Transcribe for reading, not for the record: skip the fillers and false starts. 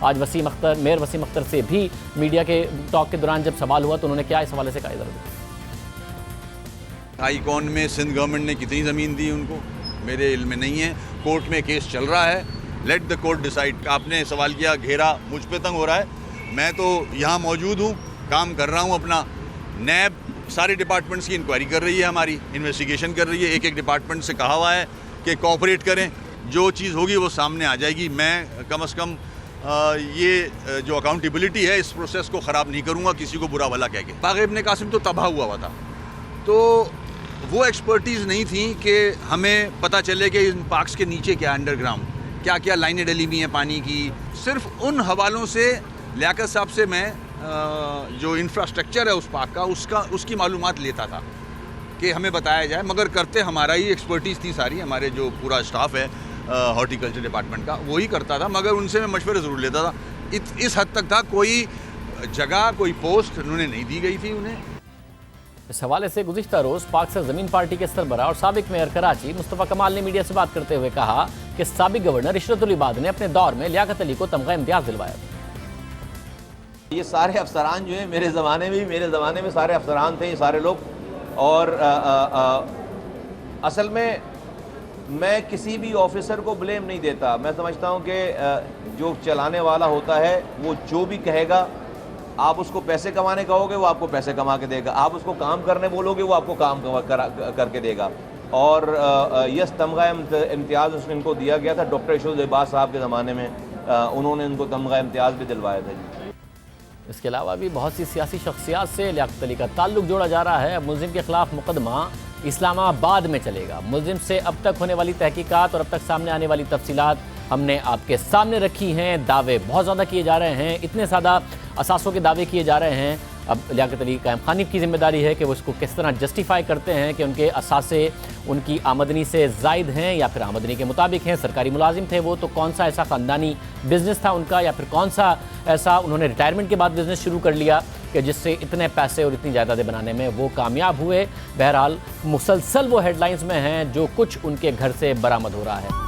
आज मेयर वसीम अख्तर से भी मीडिया के टॉक के दौरान जब सवाल हुआ तो उन्होंने क्या इस हवाले से कहा? हाई कॉर्ट में सिंध गवर्नमेंट ने कितनी ज़मीन दी उनको मेरे इल्म में नहीं है। कोर्ट में केस चल रहा है, लेट द कोर्ट डिसाइड। आपने सवाल किया घेरा मुझ पे तंग हो रहा है, मैं तो यहाँ मौजूद हूँ, काम कर रहा हूँ अपना। नैब सारे डिपार्टमेंट्स की इंक्वायरी कर रही है, हमारी इन्वेस्टिगेशन कर रही है। एक एक डिपार्टमेंट से कहा हुआ है कि कोऑपरेट करें, जो चीज़ होगी वो सामने आ जाएगी। मैं कम से कम ये जो अकाउंटेबिलिटी है इस प्रोसेस को ख़राब नहीं करूँगा किसी को बुरा भला कह के। बाग़ इब्न कासिम तो तबाह हुआ था, तो वो एक्सपर्टीज़ नहीं थी कि हमें पता चले कि इन पार्क्स के नीचे क्या अंडरग्राउंड क्या क्या लाइनें डली हुई हैं पानी की। सिर्फ उन हवालों से लियाकत साहब से मैं जो इंफ्रास्ट्रक्चर है उस पार्क का उसकी मालूमात लेता था कि हमें बताया जाए, मगर करते हमारा ही एक्सपर्टीज़ थी सारी। हमारे जो पूरा स्टाफ है हॉर्टिकल्चर डिपार्टमेंट का वही करता था, मगर उनसे मैं मशवरे ज़रूर लेता था। इस हद तक था, कोई जगह कोई पोस्ट उन्होंने नहीं दी गई थी उन्हें। इस हवाले से गुज़िश्ता रोज़ पाक से ज़मीन पार्टी के सरबराह और साबिक मेयर कराची मुस्तफ़ा कमाल ने मीडिया से बात करते हुए कहा कि साबिक गवर्नर इशरतुल इबाद ने अपने दौर में लियाकत अली को तमगा इम्तियाज़ दिलवाया। ये सारे अफसरान जो हैं मेरे ज़माने में सारे अफसरान थे ये सारे लोग। और असल में मैं किसी भी ऑफिसर को ब्लेम नहीं देता। मैं समझता हूँ कि जो चलाने वाला होता है वो जो भी कहेगा, आप उसको पैसे कमाने कहोगे वो आपको पैसे कमा के देगा, आप उसको काम करने बोलोगे वो आपको काम करके देगा। और यस, तमगा इम्तियाज़ इनको दिया गया था डॉक्टर इशरतुल इबाद साहब के ज़माने में, उन्होंने इनको तमगा इम्तियाज़ भी दिलवाया था जी। इसके अलावा भी बहुत सी सियासी शख्सियात से लियाकत अली का ताल्लुक जोड़ा जा रहा है। मुलजिम के खिलाफ मुकदमा इस्लामाबाद में चलेगा। मुलजिम से अब तक होने वाली तहकीकात और अब तक सामने आने वाली तफसीलात हमने आपके सामने रखी हैं। दावे बहुत ज़्यादा किए जा रहे हैं, इतने ज़्यादा असासों के दावे किए जा रहे हैं। अब लियाकत अली कायम खानी की जिम्मेदारी है कि वो इसको किस तरह जस्टिफाई करते हैं कि उनके असासे उनकी आमदनी से ज़ायद हैं या फिर आमदनी के मुताबिक हैं। सरकारी मुलाजिम थे वो, तो कौन सा ऐसा ख़ानदानी बिज़नेस था उनका, या फिर कौन सा ऐसा उन्होंने रिटायरमेंट के बाद बिज़नेस शुरू कर लिया कि जिससे इतने पैसे और इतनी जायदादें बनाने में वो कामयाब हुए। बहरहाल मुसलसल वो हेडलाइंस में हैं जो कुछ उनके घर से बरामद हो रहा है।